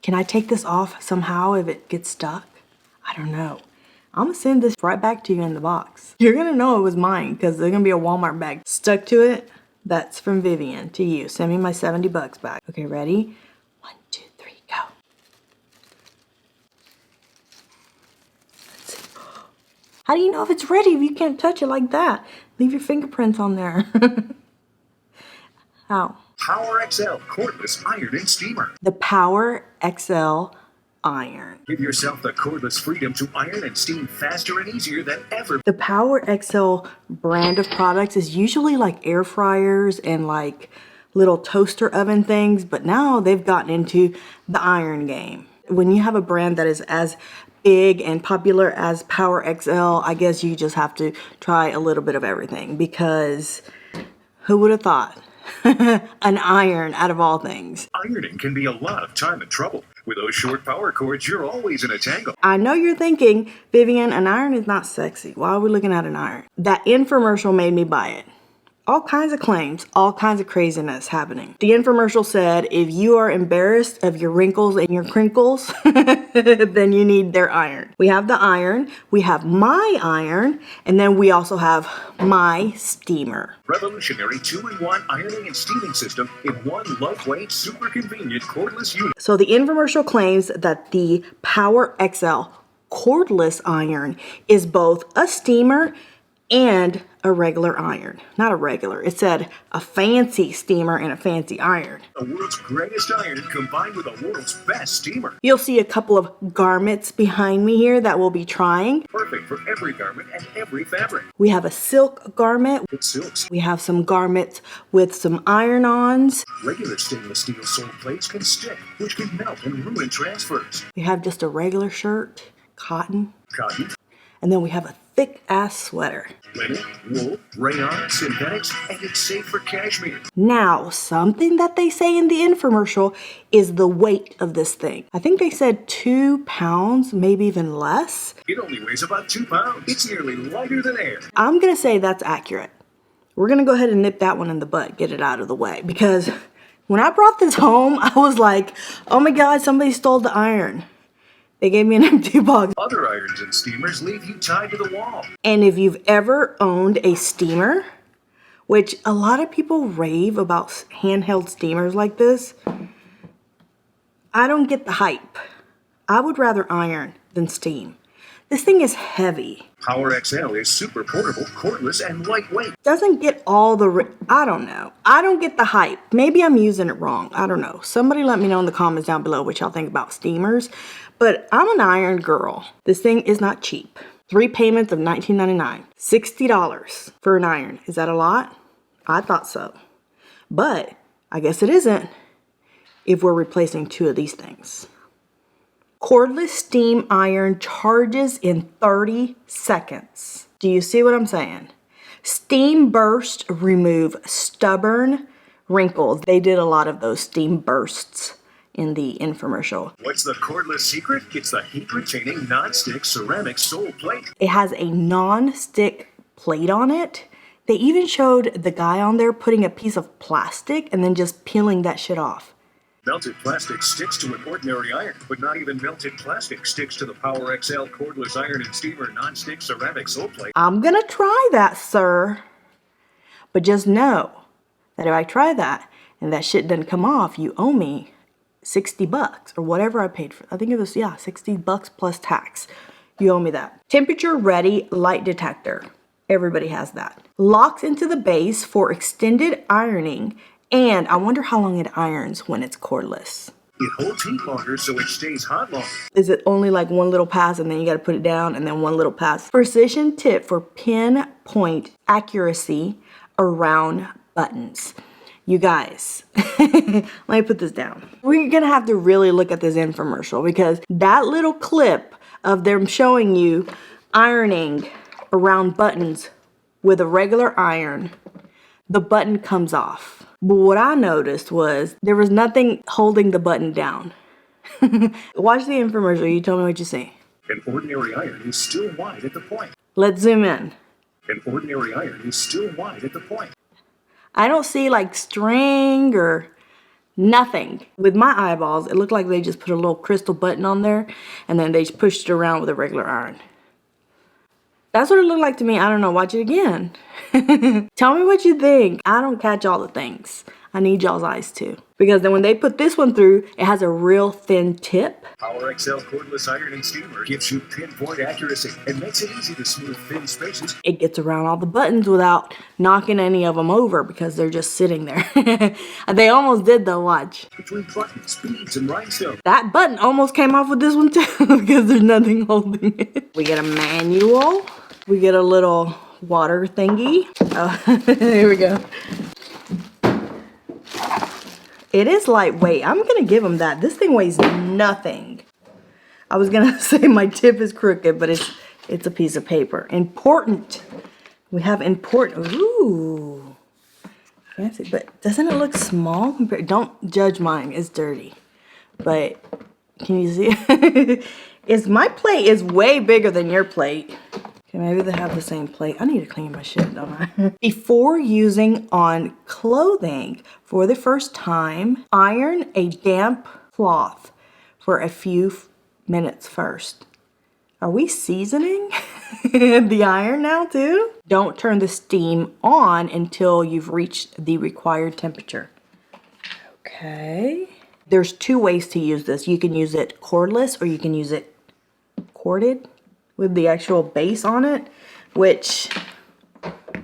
Can I take this off somehow if it gets stuck? I don't know. I'm gonna send this right back to you in the box. You're gonna know it was mine because there's gonna be a Walmart bag stuck to it. That's from Vivian to you. Send me my 70 bucks back. Okay, ready? 1, 2, 3, go. Let's see. How do you know if it's ready if you can't touch it like that? Leave your fingerprints on there. How? PowerXL Cordless Iron and Steamer. The PowerXL iron. Give yourself the cordless freedom to iron and steam faster and easier than ever. The PowerXL brand of products is usually like air fryers and like little toaster oven things, but now they've gotten into the iron game. When you have a brand that is as big and popular as PowerXL, I guess you just have to try a little bit of everything, because who would have thought? An iron out of all things. Ironing can be a lot of time and trouble. With those short power cords, you're always in a tangle. I know you're thinking, Vivian, an iron is not sexy. Why are we looking at an iron? That infomercial made me buy it. All kinds of claims, all kinds of craziness happening. The infomercial said, if you are embarrassed of your wrinkles and your crinkles, then you need their iron. We have the iron, we have my iron, and then we also have my steamer. Revolutionary 2-in-1 ironing and steaming system in one lightweight, super convenient cordless unit. So the infomercial claims that the PowerXL cordless iron is both a steamer and a regular iron. Not a regular, it said a fancy steamer and a fancy iron. The world's greatest iron combined with the world's best steamer. You'll see a couple of garments behind me here that we'll be trying. Perfect for every garment and every fabric. We have a silk garment. With silks, We have some garments with some iron-ons. regular stainless steel sole plates can stick, which can melt and ruin transfers. We have just a regular shirt, cotton. Cotton, And then we have a thick-ass sweater. linen, wool, rayon, synthetics, and it's safe for cashmere. Now, something that they say in the infomercial is the weight of this thing. I think they said 2 pounds, maybe even less. It only weighs about 2 pounds. It's nearly lighter than air. I'm gonna say that's accurate. We're gonna go ahead and nip that one in the butt, get it out of the way. Because when I brought this home, I was like, oh my God, somebody stole the iron. They gave me an empty box. Other irons and steamers leave you tied to the wall. And if you've ever owned a steamer, which a lot of people rave about handheld steamers like this, I don't get the hype. I would rather iron than steam. This thing is heavy. PowerXL is super portable, cordless, and lightweight. Doesn't get all the, I don't know. I don't get the hype. Maybe I'm using it wrong. I don't know. Somebody let me know in the comments down below what y'all think about steamers. But I'm an iron girl. This thing is not cheap. 3 payments of $19.99. $60 for an iron. Is that a lot? I thought so. But I guess it isn't if we're replacing 2 of these things. Cordless steam iron charges in 30 seconds. Do you see what I'm saying? Steam bursts remove stubborn wrinkles. They did a lot of those steam bursts in the infomercial. What's the cordless secret? It's the heat-retaining nonstick ceramic sole plate. It has a non-stick plate on it. They even showed the guy on there putting a piece of plastic and then just peeling that shit off. Melted plastic sticks to an ordinary iron, but not even melted plastic sticks to the PowerXL cordless iron and steamer nonstick ceramic sole plate. I'm gonna try that, sir. But just know that if I try that and that shit doesn't come off, you owe me 60 bucks or whatever I paid for. I think it was, yeah, 60 bucks plus tax. You owe me that. Temperature ready light detector. Everybody has that. Locks into the base for extended ironing, and I wonder how long it irons when it's cordless. It holds heat longer so it stays hot longer. Is it only like one little pass and then you gotta put it down and then one little pass? Precision tip for pinpoint accuracy around buttons. You guys, let me put this down. We're gonna have to really look at this infomercial because that little clip of them showing you ironing around buttons with a regular iron, the button comes off. But what I noticed was there was nothing holding the button down. Watch the infomercial, you tell me what you see. An ordinary iron is still wide at the point. Let's zoom in. An ordinary iron is still wide at the point. I don't see like string or Nothing. With my eyeballs, it looked like they just put a little crystal button on there and then they just pushed it around with a regular iron. That's what it looked like to me. I don't know. Watch it again. Tell me what you think. I don't catch all the things. I need y'all's eyes too. Because then when they put this one through, it has a real thin tip. PowerXL cordless iron and steamer gives you pinpoint accuracy and makes it easy to smooth thin spaces. It gets around all the buttons without knocking any of them over because they're just sitting there. They almost did though, watch. Between buttons, beads, and rhinestones. That button almost came off with this one too because there's nothing holding it. We get a manual. We get a little water thingy. Oh, here we go. It is lightweight. I'm gonna give them that. This thing weighs nothing. I was gonna say my tip is crooked, but it's a piece of paper. Important. We have important. Ooh, fancy. But doesn't it look small compared? Don't judge mine. It's dirty. But can you see? My plate is way bigger than your plate. Okay, maybe they have the same plate. I need to clean my shit, don't I? Before using on clothing, for the first time, iron a damp cloth for a few minutes first. Are we seasoning the iron now too? Don't turn the steam on until you've reached the required temperature. Okay. There's two ways to use this. You can use it cordless or you can use it corded with the actual base on it, which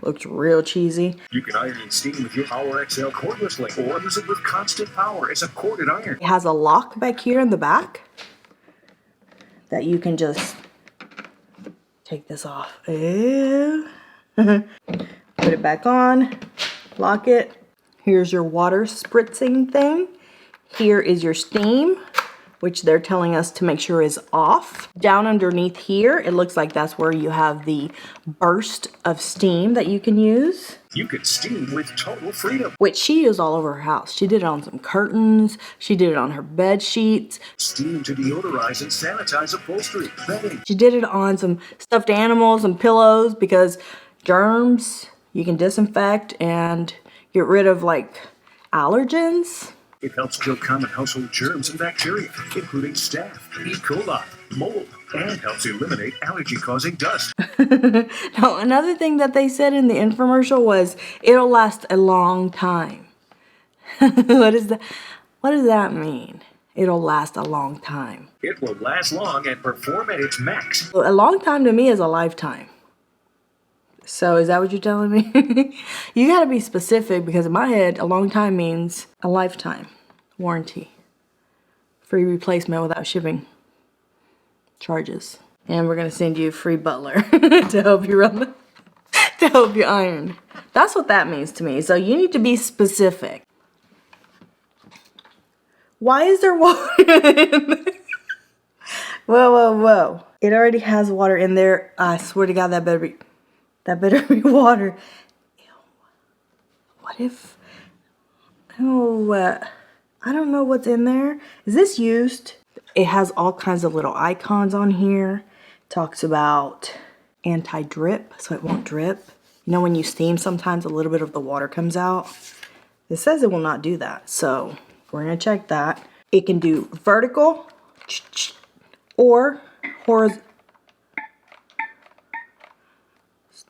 looks real cheesy. You can iron and steam with your PowerXL cordlessly or use it with constant power as a corded iron. It has a lock back here in the back that you can just take this off. Ew. Put it back on, lock it. Here's your water spritzing thing. Here is your steam, which they're telling us to make sure is off. Down underneath here, it looks like that's where you have the burst of steam that you can use. You can steam with total freedom. Which she used all over her house. She did it on some curtains. She did it on her bed sheets. Steam to deodorize and sanitize upholstery, bedding. She did it on some stuffed animals and pillows because germs, you can disinfect and get rid of like allergens. It helps kill common household germs and bacteria, including staph, E. coli, mold, and helps eliminate allergy-causing dust. Now, another thing that they said in the infomercial was, it'll last a long time. What does that mean? It'll last a long time. It will last long and perform at its max. A long time to me is a lifetime. So is that what you're telling me? You gotta be specific because in my head, a long time means a lifetime warranty. Free replacement without shipping charges. And we're gonna send you a free butler to help you run to help you iron. That's what that means to me. So you need to be specific. Why is there water in there? Whoa, whoa, whoa. It already has water in there. I swear to God, that better be water. Ew. What if, I don't know what's in there. Is this used? It has all kinds of little icons on here. Talks about anti-drip, so it won't drip. You know when you steam, sometimes a little bit of the water comes out. It says it will not do that, so we're gonna check that. It can do vertical or horizontal.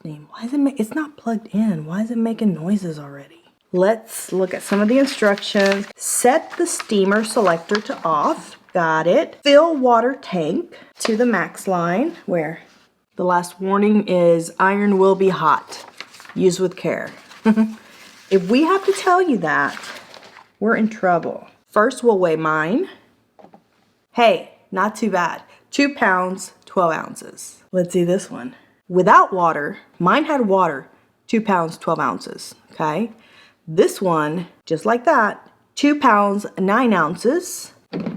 Why is it's not plugged in? Why is it making noises already? Let's look at some of the instructions. Set the steamer selector to off. Got it. Fill water tank to the max line. Where? The last warning is iron will be hot. Use with care. If we have to tell you that, we're in trouble. First, we'll weigh mine. Hey, not too bad. 2 pounds, 12 ounces. Let's see this one. Without water, mine had water, 2 pounds, 12 ounces, okay? This one, just like that, 2 pounds, 9 ounces.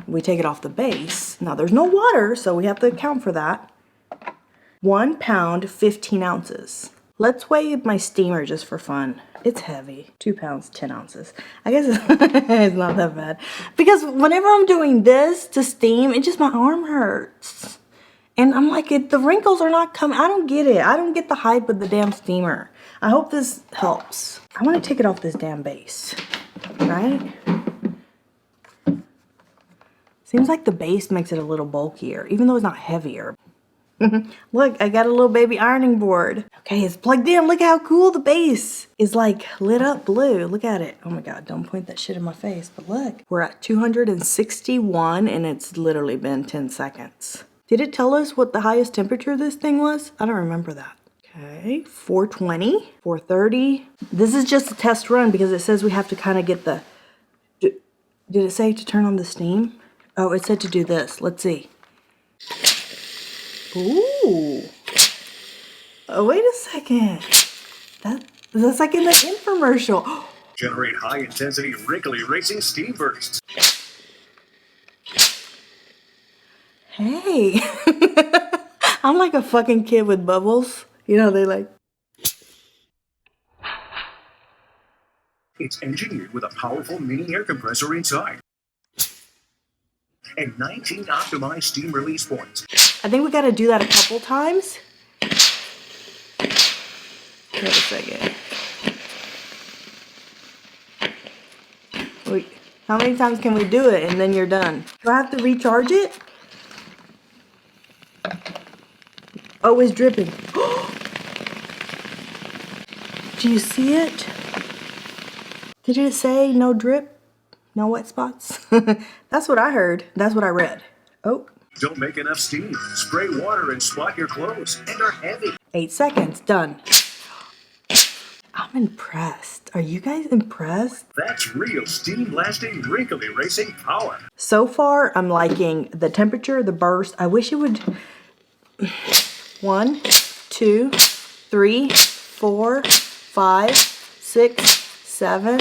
We take it off the base. Now there's no water, so we have to account for that. 1 pound, 15 ounces. Let's weigh my steamer just for fun. It's heavy, 2 pounds, 10 ounces. I guess it's not that bad. Because whenever I'm doing this to steam, it just, my arm hurts. And I'm like, the wrinkles are not coming. I don't get it. I don't get the hype of the damn steamer. I hope this helps. I want to take it off this damn base, right? Seems like the base makes it a little bulkier, even though it's not heavier. Look, I got a little baby ironing board. Okay, it's plugged in. Look how cool the base is, like lit up blue. Look at it. Oh my God, don't point that shit in my face. But look, we're at 261 and it's literally been 10 seconds. Did it tell us what the highest temperature this thing was? I don't remember that. Okay, 420, 430. This is just a test run because it says we have to kind of get the, did it say to turn on the steam? Oh, it said to do this. Let's see. Ooh. Oh, wait a second. That's like in the infomercial. Generate high-intensity, wrinkly racing steam bursts. Hey. I'm like a fucking kid with bubbles. You know, they like. It's engineered with a powerful mini air compressor inside and 19 optimized steam release points. I think we got to do that a couple times. Wait a second. Wait, how many times can we do it and then you're done? Do I have to recharge it? Oh, it's dripping. Do you see it? Did it say no drip? No wet spots? That's what I heard. That's what I read. Oh. Don't make enough steam. Spray water and spot your clothes. And are heavy. 8 seconds. Done. I'm impressed. Are you guys impressed? That's real steam-lasting, wrinkly racing power. So far, I'm liking the temperature, the burst. I wish it would... 1, 2, 3, 4, 5, 6, 7,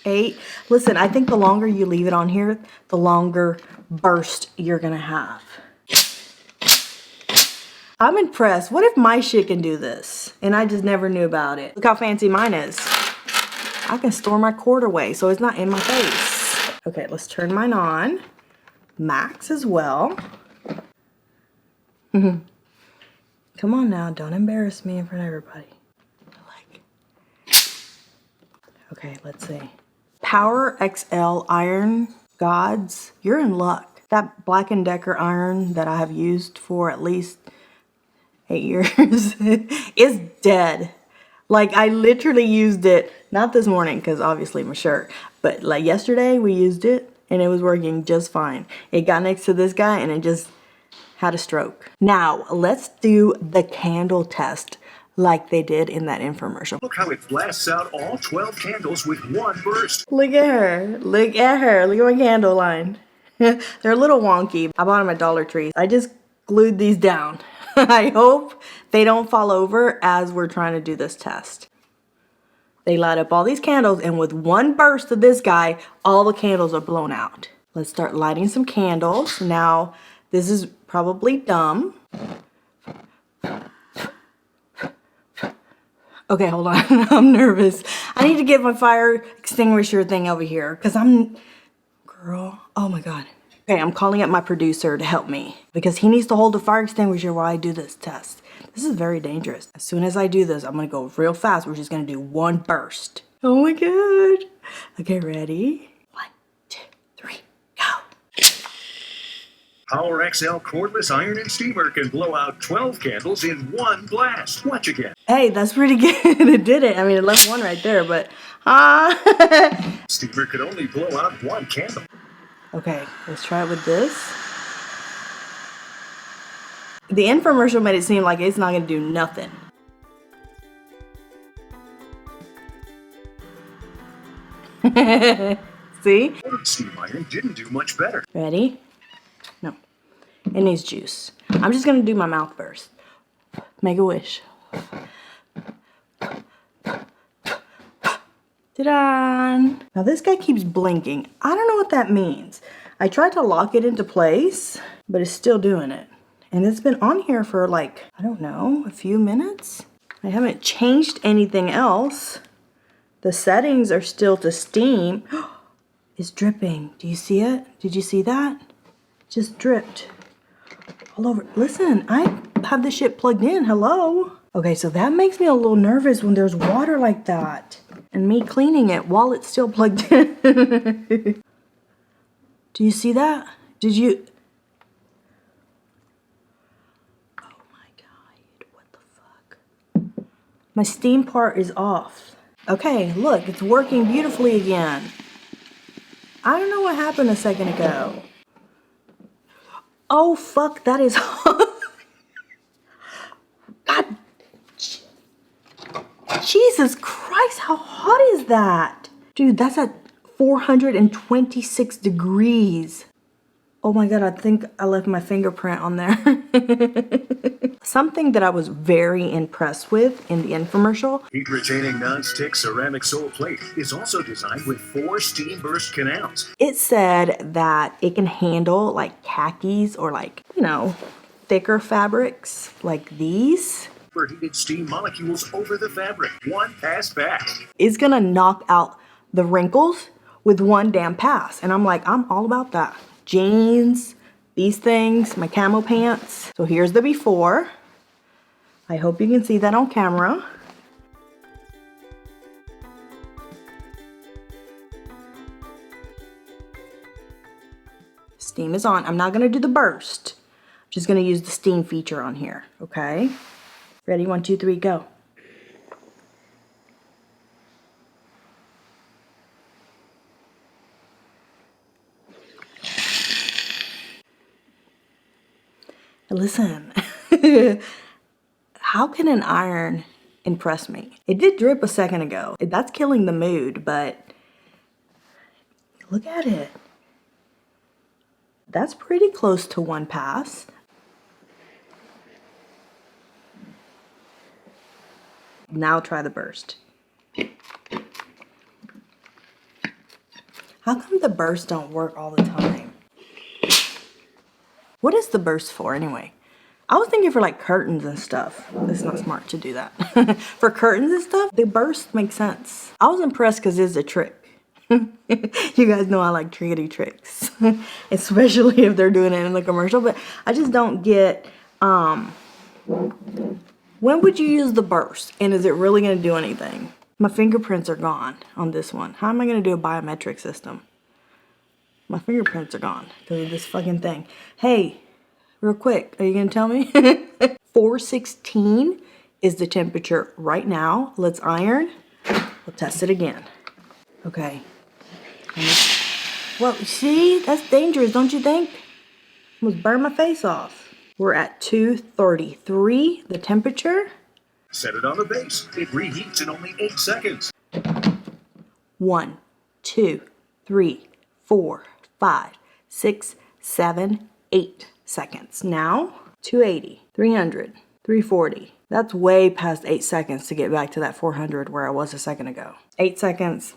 8. Listen, I think the longer you leave it on here, the longer burst you're gonna have. I'm impressed. What if my shit can do this? And I just never knew about it. Look how fancy mine is. I can store my cord away so it's not in my face. Okay, let's turn mine on. Max as well. Come on now, don't embarrass me in front of everybody. Okay, let's see. PowerXL iron gods, you're in luck. That Black & Decker iron that I have used for at least 8 years is dead. Like, I literally used it, not this morning because obviously my shirt, but like yesterday we used it and it was working just fine. It got next to this guy and it just had a stroke. Now, let's do the candle test like they did in that infomercial. Look how it blasts out all 12 candles with one burst. Look at her. Look at her. Look at my candle line. They're a little wonky. I bought them at Dollar Tree. I just glued these down. I hope they don't fall over as we're trying to do this test. They light up all these candles and with one burst of this guy, all the candles are blown out. Let's start lighting some candles. Now, this is probably dumb. Okay, hold on. I'm nervous. I need to get my fire extinguisher thing over here because girl, oh my God. Okay, I'm calling up my producer to help me because he needs to hold the fire extinguisher while I do this test. This is very dangerous. As soon as I do this, I'm gonna go real fast. We're just gonna do one burst. Oh my God. Okay, ready? 1, 2, 3, go. PowerXL cordless iron and steamer can blow out 12 candles in one blast. Watch again. Hey, that's pretty good. It did it. I mean, it left one right there, but Steamer could only blow out one candle. Okay, let's try it with this. The infomercial made it seem like it's not gonna do nothing. See? Steam iron didn't do much better. Ready? No. It needs juice. I'm just gonna do my mouth burst. Make a wish. Ta-da! Now this guy keeps blinking. I don't know what that means. I tried to lock it into place, but it's still doing it. And it's been on here for like, I don't know, a few minutes. I haven't changed anything else. The settings are still to steam. It's dripping. Do you see it? Did you see that? Just dripped all over. Listen, I have this shit plugged in. Hello? Okay, so that makes me a little nervous when there's water like that. And me cleaning it while it's still plugged in. Do you see that? Did you? Oh my God, what the fuck? My steam part is off. Okay, look, it's working beautifully again. I don't know what happened a second ago. Oh fuck, that is God. Jesus Christ, how hot is that? Dude, that's at 426 degrees. Oh my God, I think I left my fingerprint on there. Something that I was very impressed with in the infomercial. Heat retaining non-stick ceramic sole plate is also designed with 4 steam burst canals. It said that it can handle like khakis or like, you know, thicker fabrics like these. Heated steam molecules over the fabric. One pass fast. It's gonna knock out the wrinkles with one damn pass. And I'm like, I'm all about that. Jeans, these things, my camo pants. So here's the before. I hope you can see that on camera. Steam is on. I'm not gonna do the burst. I'm just gonna use the steam feature on here, okay? Ready, 1, 2, 3, go. Listen, how can an iron impress me? It did drip a second ago. That's killing the mood, but look at it. That's pretty close to one pass. Now try the burst. How come the burst don't work all the time? What is the burst for anyway? I was thinking for like curtains and stuff. It's not smart to do that. For curtains and stuff, the burst makes sense. I was impressed because it's a trick. You guys know I like trickety tricks. Especially if they're doing it in the commercial. But I just don't get, when would you use the burst? And is it really going to do anything? My fingerprints are gone on this one. How am I going to do a biometric system? My fingerprints are gone because of this fucking thing. Hey, real quick, are you going to tell me? 416 is the temperature right now. Let's iron. We'll test it again. Okay. Well, see? That's dangerous, don't you think? Almost burn my face off. We're at 233, the temperature. Set it on the base. It reheats in only 8 seconds. 1, 2, 3, 4, 5, 6, 7, 8 seconds. Now, 280, 300, 340. That's way past 8 seconds to get back to that 400 where I was a second ago. 8 seconds.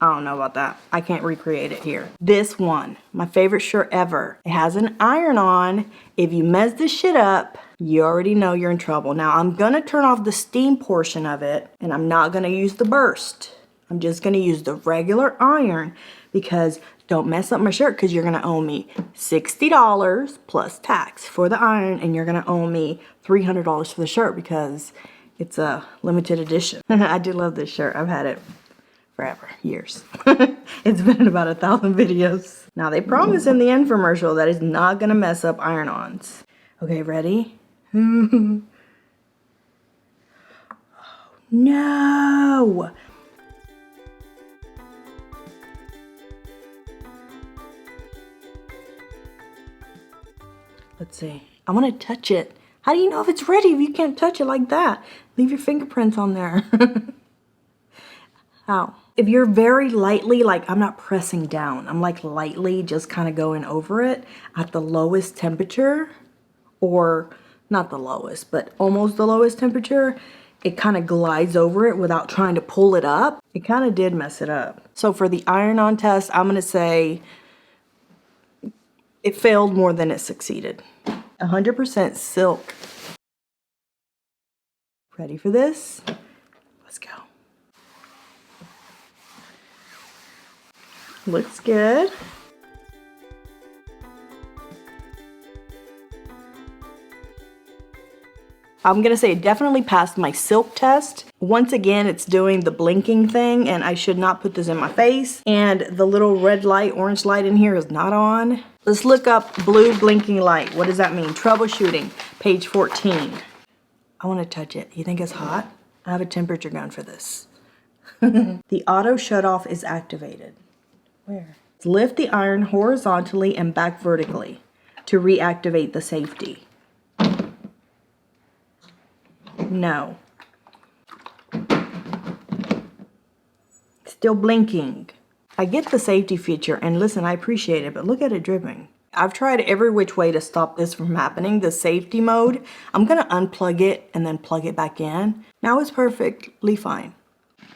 I don't know about that. I can't recreate it here. This one, my favorite shirt ever. It has an iron on. If you mess this shit up, you already know you're in trouble. Now I'm gonna turn off the steam portion of it and I'm not gonna use the burst. I'm just gonna use the regular iron because don't mess up my shirt because you're gonna owe me $60 plus tax for the iron and you're gonna owe me $300 for the shirt because it's a limited edition. I do love this shirt. I've had it forever, years. It's been in about 1,000 videos. Now they promise in the infomercial that it's not gonna mess up iron-ons. Okay, ready? Oh, no! Let's see. I want to touch it. How do you know if it's ready if you can't touch it like that? Leave your fingerprints on there. How? If you're very lightly, like I'm not pressing down, I'm like lightly just kind of going over it at the lowest temperature, or not the lowest, but almost the lowest temperature, it kind of glides over it without trying to pull it up. It kind of did mess it up. So for the iron-on test, I'm gonna say it failed more than it succeeded. 100% silk. Ready for this? Let's go. Looks good. I'm gonna say it definitely passed my silk test. Once again, it's doing the blinking thing and I should not put this in my face. And the little red light, orange light in here is not on. Let's look up blue blinking light. What does that mean? Troubleshooting, page 14. I want to touch it. You think it's hot? I have a temperature gun for this. The auto shutoff is activated. Where? Lift the iron horizontally and back vertically to reactivate the safety. No. Still blinking. I get the safety feature, and listen, I appreciate it, but look at it dripping. I've tried every which way to stop this from happening, the safety mode. I'm gonna unplug it and then plug it back in. Now it's perfectly fine.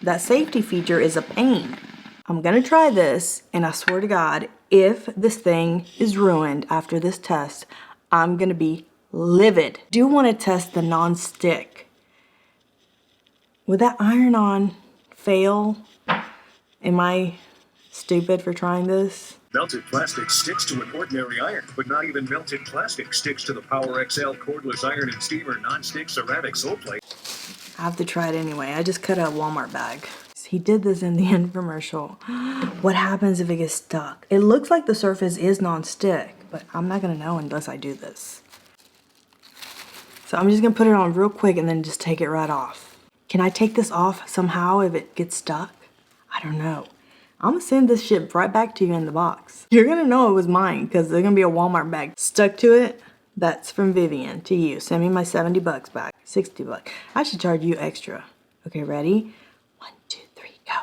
That safety feature is a pain. I'm gonna try this, and I swear to God, if this thing is ruined after this test, I'm gonna be livid. Do wanna test the non-stick. Would that iron-on fail? Am I stupid for trying this? Melted plastic sticks to an ordinary iron, but not even melted plastic sticks to the PowerXL cordless iron and steamer non-stick ceramic sole plate. I have to try it anyway. I just cut a Walmart bag. He did this in the infomercial. What happens if it gets stuck? It looks like the surface is non-stick, but I'm not gonna know unless I do this. So I'm just gonna put it on real quick and then just take it right off. Can I take this off somehow if it gets stuck? I don't know. I'm gonna send this shit right back to you in the box. You're gonna know it was mine because there's gonna be a Walmart bag stuck to it. That's from Vivian to you. Send me my 70 bucks back. 60 bucks. I should charge you extra. Okay, ready? 1, 2, 3, go.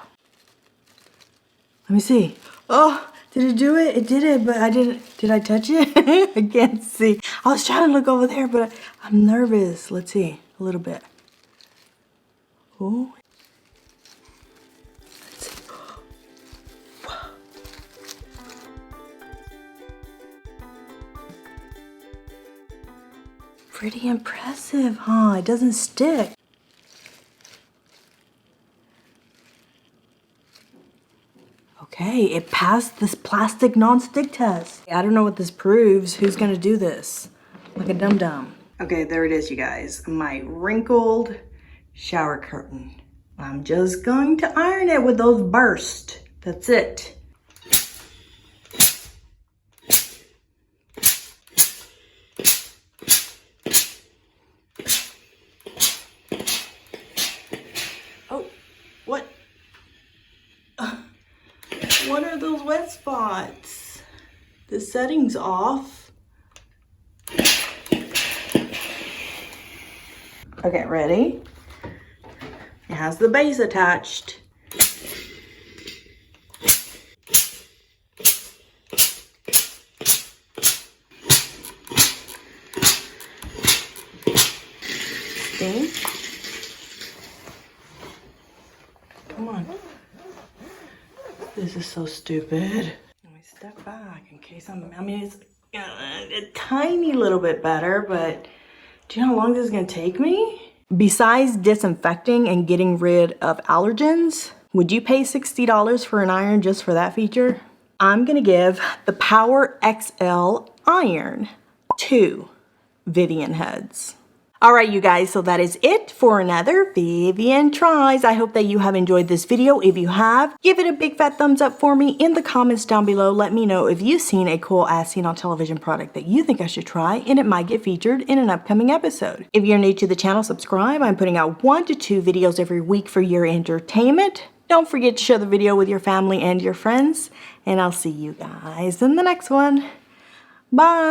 Let me see. Oh, did it do it? It did it, but I didn't. Did I touch it? I can't see. I was trying to look over there, but I'm nervous. Let's see. A little bit. Oh. Let's see. Pretty impressive, huh? It doesn't stick. Okay, it passed this plastic non-stick test. I don't know what this proves. Who's gonna do this? Like a dum-dum. Okay, there it is, you guys. My wrinkled shower curtain. I'm just going to iron it with those bursts. That's it. Oh, what? What are those wet spots? The setting's off. Okay, ready? It has the base attached. Steam. Come on. This is so stupid. Let me step back in case I mean, it's a tiny little bit better, but do you know how long this is gonna take me? Besides disinfecting and getting rid of allergens, would you pay $60 for an iron just for that feature? I'm gonna give the PowerXL iron 2 Vivian heads. All right, you guys, so that is it for another Vivian Tries. I hope that you have enjoyed this video. If you have, give it a big fat thumbs up for me in the comments down below. Let me know if you've seen a cool as seen on television product that you think I should try, and it might get featured in an upcoming episode. If you're new to the channel, subscribe. I'm putting out 1 to 2 videos every week for your entertainment. Don't forget to share the video with your family and your friends, and I'll see you guys in the next one. Bye.